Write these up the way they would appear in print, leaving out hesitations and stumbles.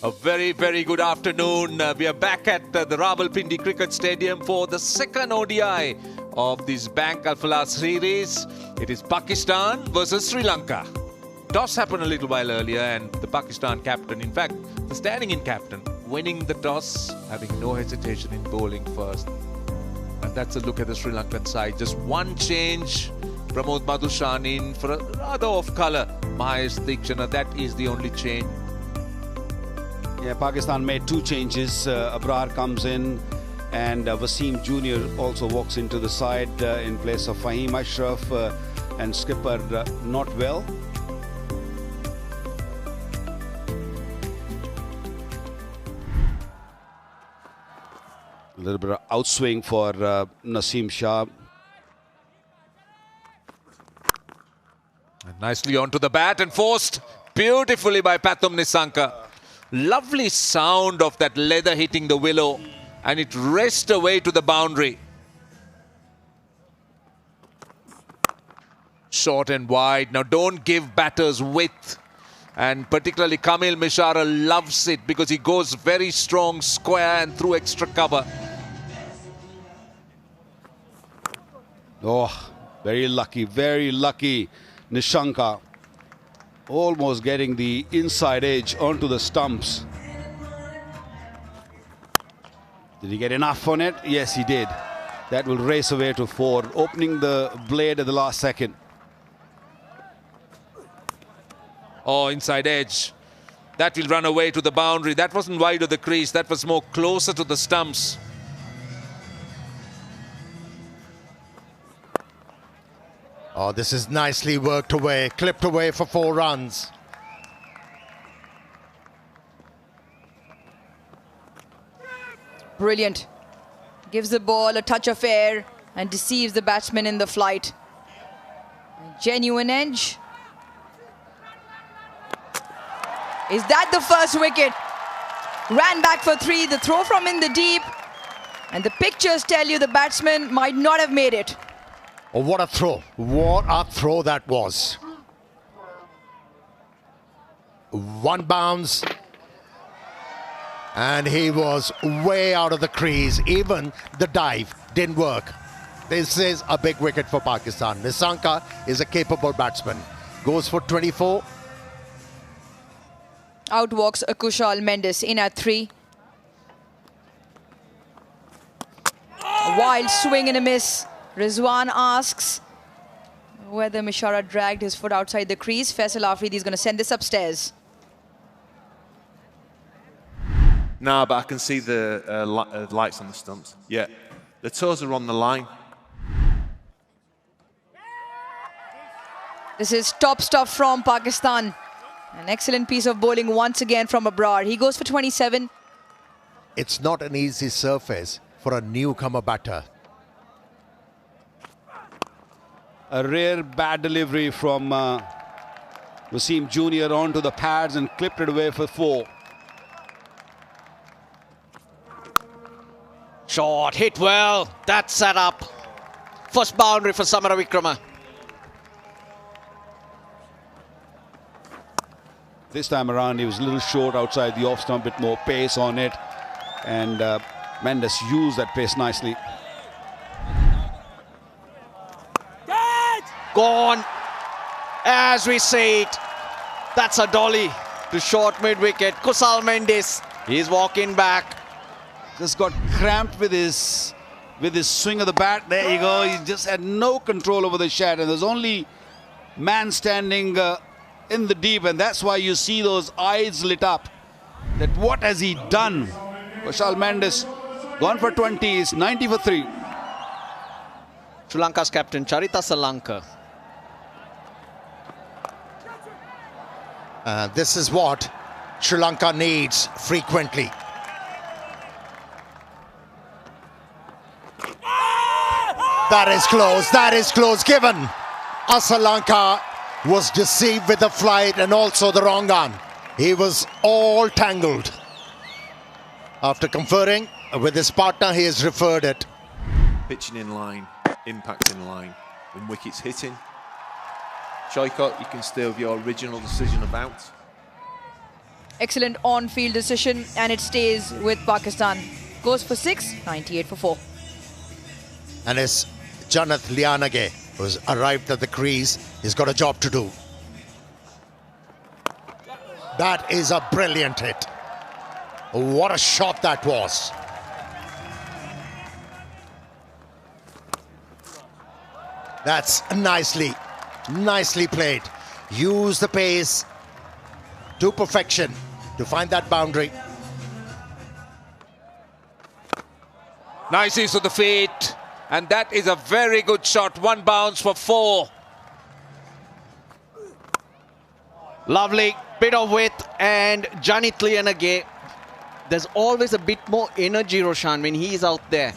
A very, very good afternoon. We are back at the Rawalpindi Cricket Stadium for the second ODI of this Bank Alphala series. It is Pakistan versus Sri Lanka. Toss happened a little while earlier and the Pakistan captain, in fact, the standing-in captain, winning the toss, having no hesitation in bowling first. And that's a look at the Sri Lankan side. Just one change. Pramod Madhushan in for a rather off-colour Mahesh Deekshana. That is the only change. Yeah, Pakistan made two changes. Abrar comes in and Wasim Jr. also walks into the side in place of Fahim Ashraf and skipper not well. A little bit of outswing for Naseem Shah. And nicely onto the bat and forced beautifully by Pathum Nissanka. Lovely sound of that leather hitting the willow, and it raced away to the boundary. Short and wide. Now don't give batters width, and particularly Kamil Mishara loves it because he goes very strong, square and through extra cover. Oh, very lucky Nissanka. Almost getting the inside edge onto the stumps. Did he get enough on it? Yes, he did. That will race away to 4, opening the blade at the last second. Oh, inside edge. That will run away to the boundary. That wasn't wide of the crease. That was more closer to the stumps. Oh, this is nicely worked away, clipped away for 4 runs. Brilliant. Gives the ball a touch of air and deceives the batsman in the flight. A genuine edge. Is that the first wicket? Ran back for 3, the throw from in the deep. And the pictures tell you the batsman might not have made it. Oh, what a throw. What a throw that was. One bounce. And he was way out of the crease. Even the dive didn't work. This is a big wicket for Pakistan. Nissanka is a capable batsman. Goes for 24. Out walks Kushal Mendes in at 3. A wild swing and a miss. Rizwan asks whether Mishara dragged his foot outside the crease. Faisal Afridi is going to send this upstairs. No, but I can see the lights on the stumps. Yeah, the toes are on the line. This is top stuff from Pakistan. An excellent piece of bowling once again from Abrar. He goes for 27. It's not an easy surface for a newcomer batter. A rare bad delivery from Wasim Jr. onto the pads and clipped it away for 4. Short, hit well. That's set up. First boundary for Samara Vikrama. This time around, he was a little short outside the off stump, bit more pace on it. And Mendes used that pace nicely. Gone. As we see it, that's a dolly to short mid-wicket. Kusal Mendes, he's walking back. Just got cramped with his swing of the bat. There you go. He just had no control over the shot, and there's only man standing in the deep, and that's why you see those eyes lit up. That what has he done? Kusal Mendes gone for 20, is 90 for 3. Sri Lanka's captain Charita Salanka. This is what Sri Lanka needs frequently. That is close, given Asalanka was deceived with the flight and also the wrong arm. He was all tangled. After conferring with his partner, he has referred it. Pitching in line, impact in line. When wickets hitting, Shoykot, you can still have your original decision about. Excellent on-field decision, and it stays with Pakistan. Goes for 6, 98 for 4. And it's Janath Lianage who's arrived at the crease. He's got a job to do. That is a brilliant hit. What a shot that was. That's nicely played. Use the pace to perfection to find that boundary. Nice use of the feet. And that is a very good shot. One bounce for 4. Lovely bit of width, and Janit Lianage. There's always a bit more energy, Roshan, when he's out there.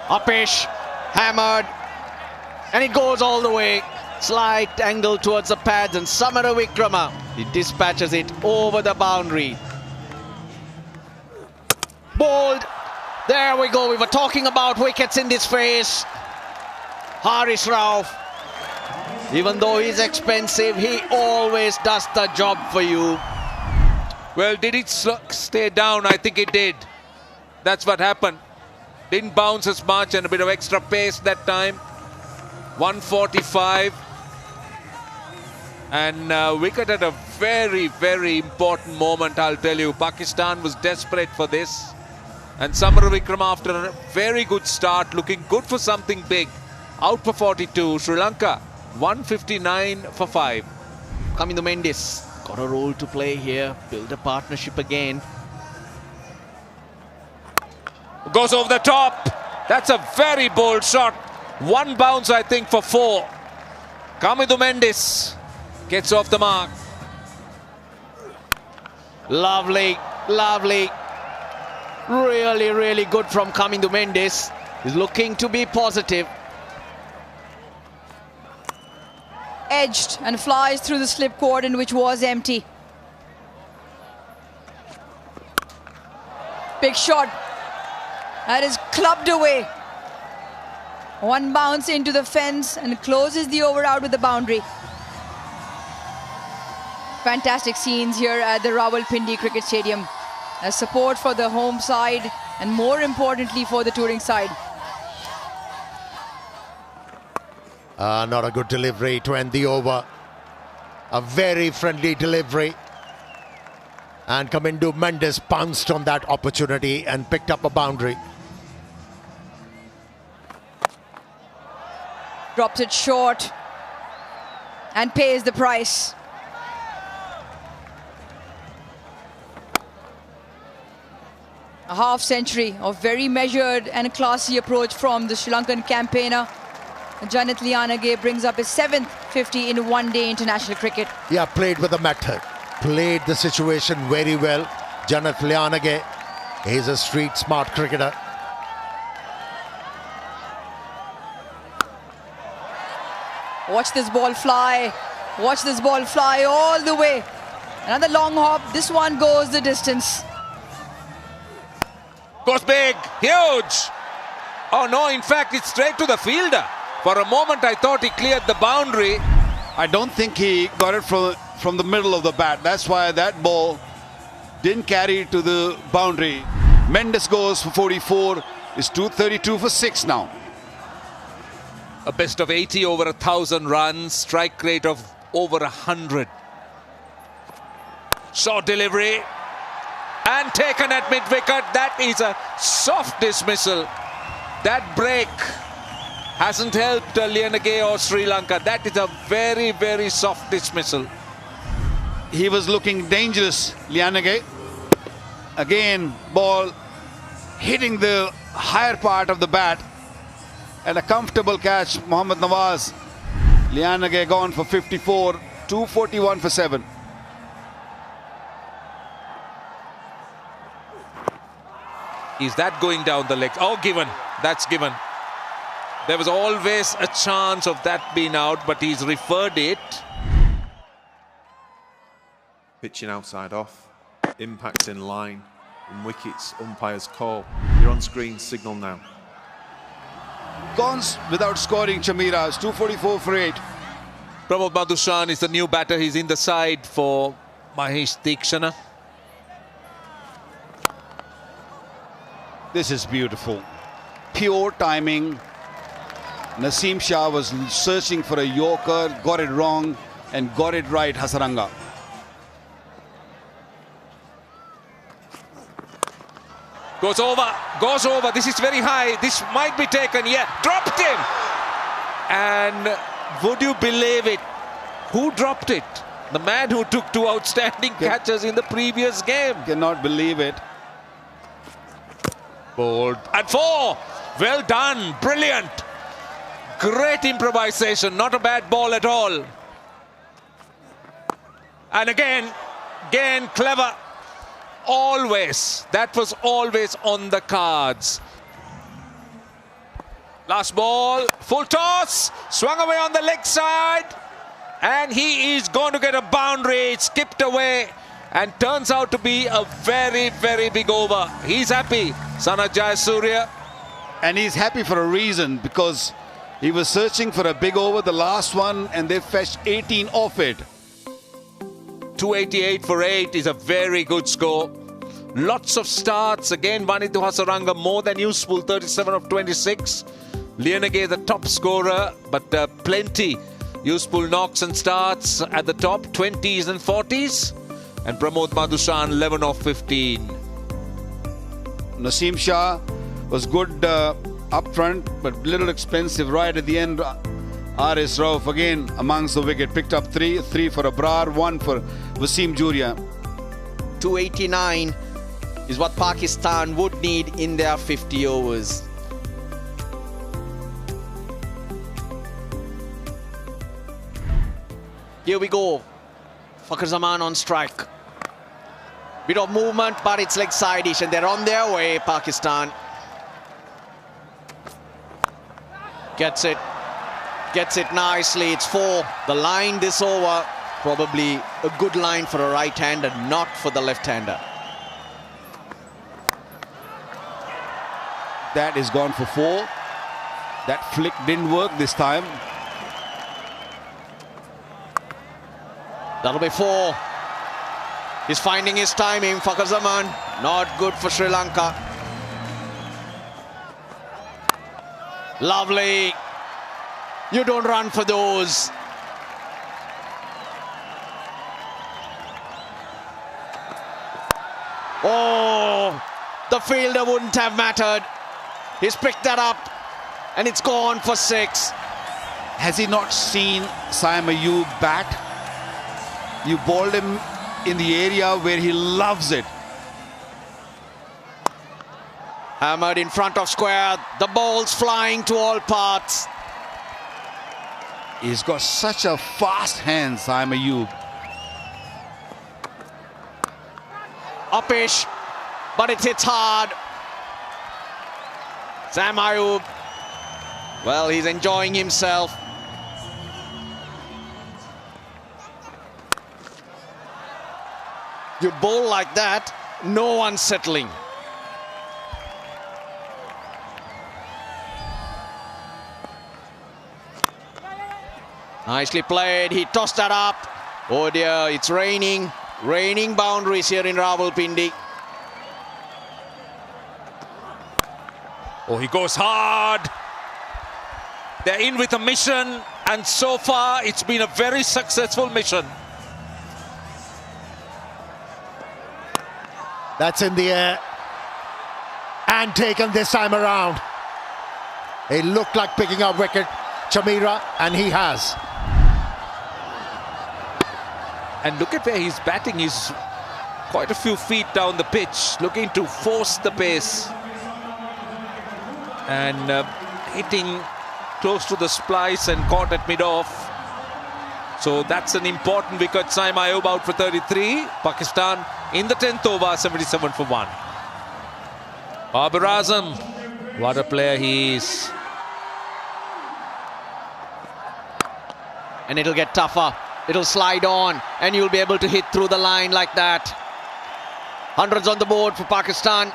Upish, hammered, and it goes all the way. Slight angle towards the pads, and Samara Vikrama, he dispatches it over the boundary. Bowled. There we go. We were talking about wickets in this phase. Haris Rauf, even though he's expensive, he always does the job for you. Well, did it stay down? I think it did. That's what happened. Didn't bounce as much, and a bit of extra pace that time. 145. And wicket at a very, very important moment, I'll tell you. Pakistan was desperate for this. And Samara Vikrama, after a very good start, looking good for something big. Out for 42. Sri Lanka, 159 for 5. Kamindu Mendis, got a role to play here. Build a partnership again. Goes over the top. That's a very bold shot. One bounce, I think, for 4. Kamindu Mendis gets off the mark. Lovely, lovely. Really, really good from Kamindu Mendis. He's looking to be positive. Edged and flies through the slip cordon, which was empty. Big shot. That is clubbed away. One bounce into the fence and closes the over out with the boundary. Fantastic scenes here at the Rawalpindi Cricket Stadium. As support for the home side, and more importantly for the touring side. Not a good delivery to end the over. A very friendly delivery. And Kamindu Mendis pounced on that opportunity and picked up a boundary. Drops it short and pays the price. A half century of very measured and classy approach from the Sri Lankan campaigner. Janit Lianage brings up his 7th 50 in one-day international cricket. Yeah, played with the method. Played the situation very well. Janit Lianage, he's a street smart cricketer. Watch this ball fly. Watch this ball fly all the way. Another long hop. This one goes the distance. Goes big, huge. Oh no, in fact, it's straight to the fielder. For a moment, I thought he cleared the boundary. I don't think he got it from the middle of the bat. That's why that ball didn't carry to the boundary. Mendes goes for 44. It's 232 for 6 now. A best of 80 over 1,000 runs. Strike rate of over 100. Short delivery. And taken at mid-wicket. That is a soft dismissal. That break hasn't helped Lianage or Sri Lanka. That is a very, very soft dismissal. He was looking dangerous, Lianage. Again, ball hitting the higher part of the bat. And a comfortable catch, Mohammad Nawaz. Lianage gone for 54, 241 for 7. Is that going down the legs? Oh, given. That's given. There was always a chance of that being out, but he's referred it. Pitching outside off. Impacts in line. And wickets, umpire's call. Your on-screen signal now. gone without scoring, Chamira. It's 244 for 8. Pramod Madhushan is the new batter. He's in the side for Mahesh Deekshana. This is beautiful. Pure timing. Naseem Shah was searching for a Yorker, got it wrong, and got it right, Hasaranga. Goes over. This is very high. This might be taken. Yeah, dropped him. And would you believe it? Who dropped it? The man who took 2 outstanding catches in the previous game. Cannot believe it. Bold. And 4. Well done. Brilliant. Great improvisation. Not a bad ball at all. And again, clever. Always. That was always on the cards. Last ball. Full toss. Swung away on the leg side. And he is going to get a boundary. It skipped away. And turns out to be a very, very big over. He's happy. Sanat Jayasuriya. And he's happy for a reason, because he was searching for a big over, the last one, and they fetched 18 off it. 288 for 8 is a very good score. Lots of starts. Again, Vanithu Hasaranga more than useful, 37 of 26. Lianage the top scorer, but plenty useful knocks and starts at the top, 20s and 40s. And Pramod Madhushan, 11 of 15. Naseem Shah was good up front, but little expensive right at the end. R.S. Rauf again amongst the wicket, picked up 3 for Abrar, 1 for Wasim Juria. 289 is what Pakistan would need in their 50 overs. Here we go. Fakhar Zaman on strike. Bit of movement, but it's leg side-ish, and they're on their way, Pakistan. Gets it nicely. It's 4. The line this over, probably a good line for a right-hander, not for the left-hander. That is gone for 4. That flick didn't work this time. That'll be 4. He's finding his timing, Fakhar Zaman. Not good for Sri Lanka. Lovely. You don't run for those. Oh, the fielder wouldn't have mattered. He's picked that up, and it's gone for 6. Has he not seen Saim Ayub bat? You bowled him in the area where he loves it. Hammered in front of square. The ball's flying to all parts. He's got such a fast hand, Saim Ayub. Upish, but it hits hard. Sam Ayub, well, he's enjoying himself. You bowl like that, no one's settling. Nicely played, he tossed that up. Oh dear, it's raining. Raining boundaries here in Rawalpindi. Oh, he goes hard. They're in with a mission, and so far it's been a very successful mission. That's in the air and taken this time around. It looked like picking up wicket, Chamira, and he has. And look at where he's batting. He's quite a few feet down the pitch, looking to force the pace. And hitting close to the splice and caught at mid-off. So that's an important wicket. Saim Ayub out for 33. Pakistan in the 10th over, 77 for 1. Babar Azam, what a player he is. And it'll get tougher. It'll slide on, and you'll be able to hit through the line like that. Hundreds on the board for Pakistan.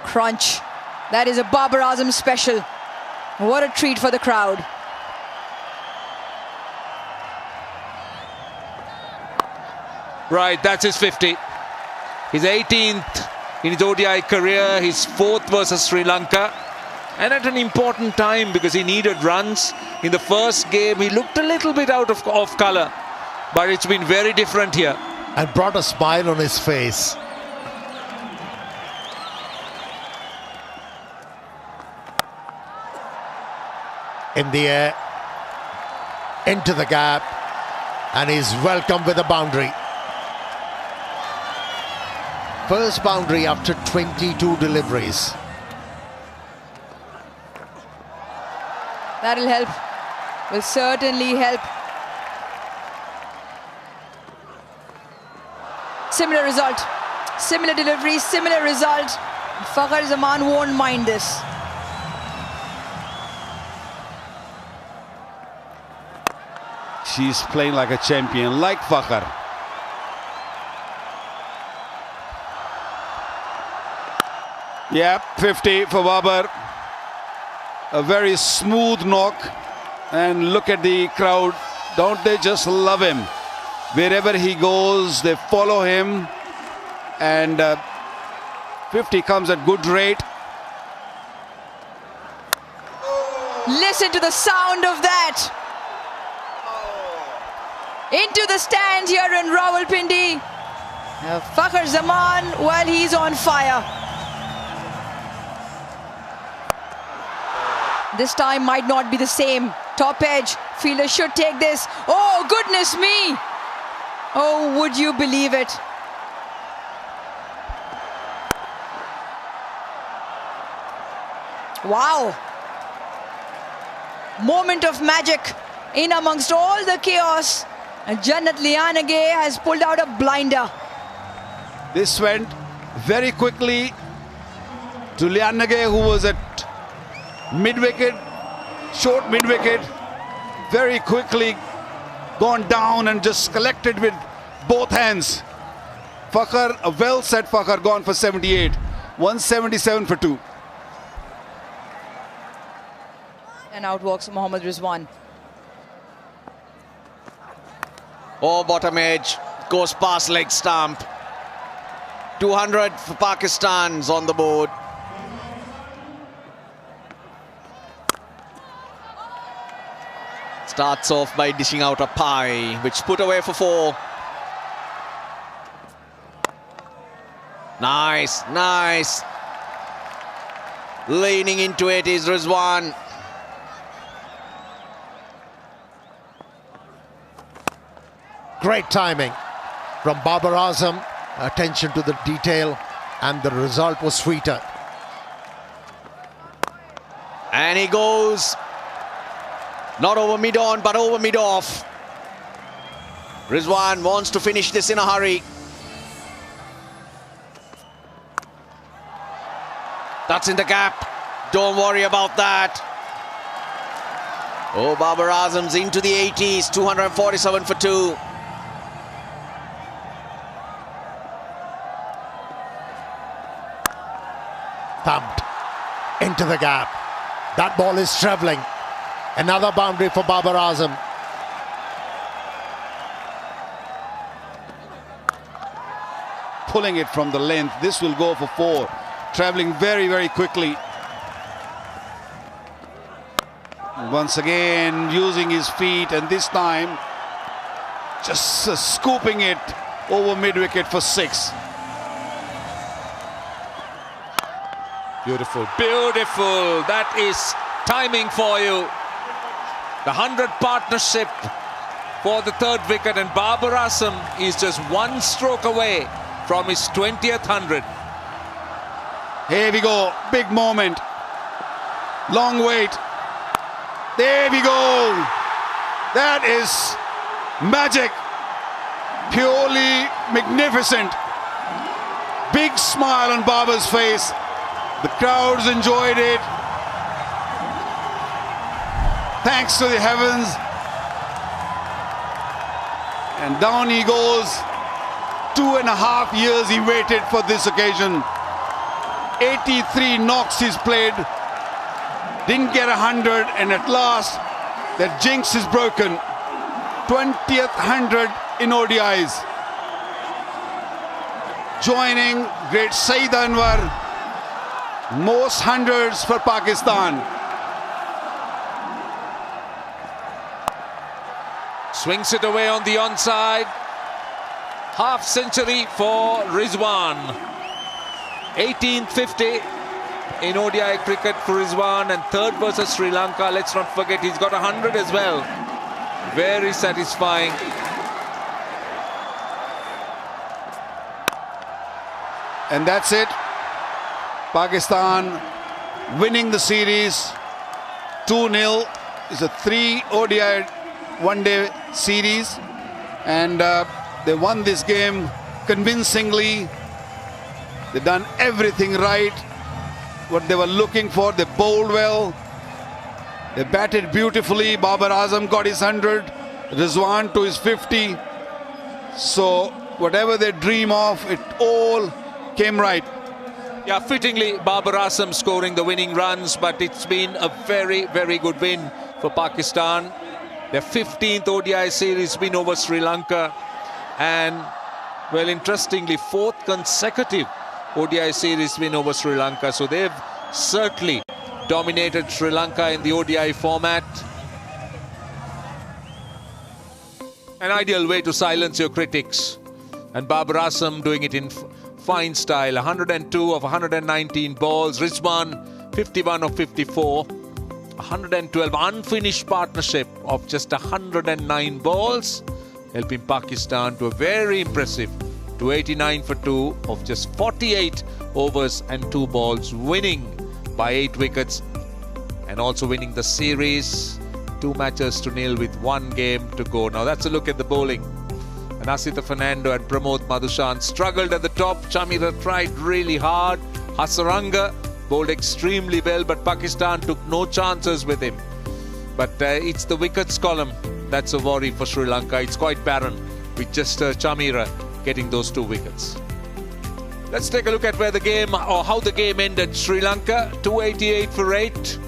crunch. That is a Babar Azam special. What a treat for the crowd. Right, that's his 50. His 18th in his ODI career, his 4th versus Sri Lanka. And at an important time because he needed runs. In the first game, he looked a little bit out of colour. But it's been very different here. And brought a smile on his face. In the air, into the gap, and he's welcomed with a boundary. First boundary after 22 deliveries. That'll help. Will certainly help. Similar result. Similar delivery, similar result. Fakhar Zaman won't mind this. She's playing like a champion, like Fakhar. Yep, 50 for Babar. A very smooth knock. And look at the crowd. Don't they just love him? Wherever he goes, they follow him. And 50 comes at good rate. Listen to the sound of that. Into the stand here in Rawalpindi. Fakhar Zaman, well, he's on fire. This time might not be the same. Top edge, fielder should take this. Oh, goodness me. Oh, would you believe it? Wow. Moment of magic in amongst all the chaos. And Jannat Lianage has pulled out a blinder. This went very quickly to Lianage, who was at mid-wicket, short mid-wicket. Very quickly gone down and just collected with both hands. Fakhar, a well-set Fakhar, gone for 78. 177 for 2. And out walks Mohammad Rizwan. Oh, bottom edge. Goes past leg stump. 200 for Pakistan's on the board. Starts off by dishing out a pie, which put away for 4. Nice, nice. Leaning into it is Rizwan. Great timing from Babar Azam. Attention to the detail, and the result was sweeter. And he goes not over mid-on, but over mid-off. Rizwan wants to finish this in a hurry. That's in the gap. Don't worry about that. Oh, Babar Azam's into the 80s. 247 for 2. Thumped into the gap. That ball is travelling. Another boundary for Babar Azam. Pulling it from the length. This will go for 4. Travelling very, very quickly. Once again, using his feet, and this time just scooping it over mid-wicket for 6. Beautiful, beautiful. That is timing for you. The 100 partnership for the 3rd wicket, and Babar Azam is just 1 stroke away from his 20th 100. Here we go, big moment. Long wait. There we go. That is magic. Purely magnificent. Big smile on Babar's face. The crowds enjoyed it. Thanks to the heavens. And down he goes. 2.5 years he waited for this occasion. 83 knocks he's played. Didn't get 100, and at last, that jinx is broken. 20th 100 in ODIs. Joining great Saeed Anwar. Most hundreds for Pakistan. Swings it away on the onside. Half century for Rizwan. 1850 in ODI cricket for Rizwan, and third versus Sri Lanka. Let's not forget he's got 100 as well. Very satisfying. And that's it. Pakistan winning the series 2-0. It's a 3 ODI one-day series, and they won this game convincingly. They've done everything right, what they were looking for. They bowled well, they batted beautifully. Babar Azam got his 100, Rizwan to his 50. So whatever they dream of, it all came right. Yeah, fittingly, Babar Azam scoring the winning runs, but it's been a very, very good win for Pakistan. Their 15th ODI series win over Sri Lanka, and, well, interestingly, 4th consecutive ODI series win over Sri Lanka. So they've certainly dominated Sri Lanka in the ODI format. An ideal way to silence your critics. And Babar Azam doing it in fine style. 102 of 119 balls. Rizwan 51 of 54. 112 unfinished partnership of just 109 balls, helping Pakistan to a very impressive 289 for 2 of just 48 overs and 2 balls, winning by 8 wickets and also winning the series 2 matches to nil with 1 game to go. Now that's a look at the bowling. And Asita Fernando and Pramod Madushan struggled at the top. Chamira tried really hard. Hasaranga bowled extremely well, but Pakistan took no chances with him. But it's the wickets column that's a worry for Sri Lanka. It's quite barren with just Chamira getting those 2 wickets. Let's take a look at where the game, or how the game ended. Sri Lanka 288 for 8,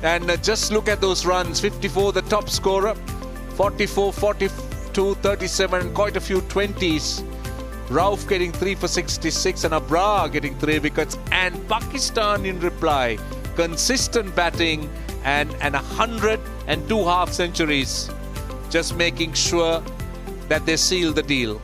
and just look at those runs. 54 the top scorer, 44, 42, 37, quite a few 20s. Rauf getting 3 for 66 and Abrar getting 3 wickets, and Pakistan in reply, consistent batting and 102 half centuries, just making sure that they seal the deal.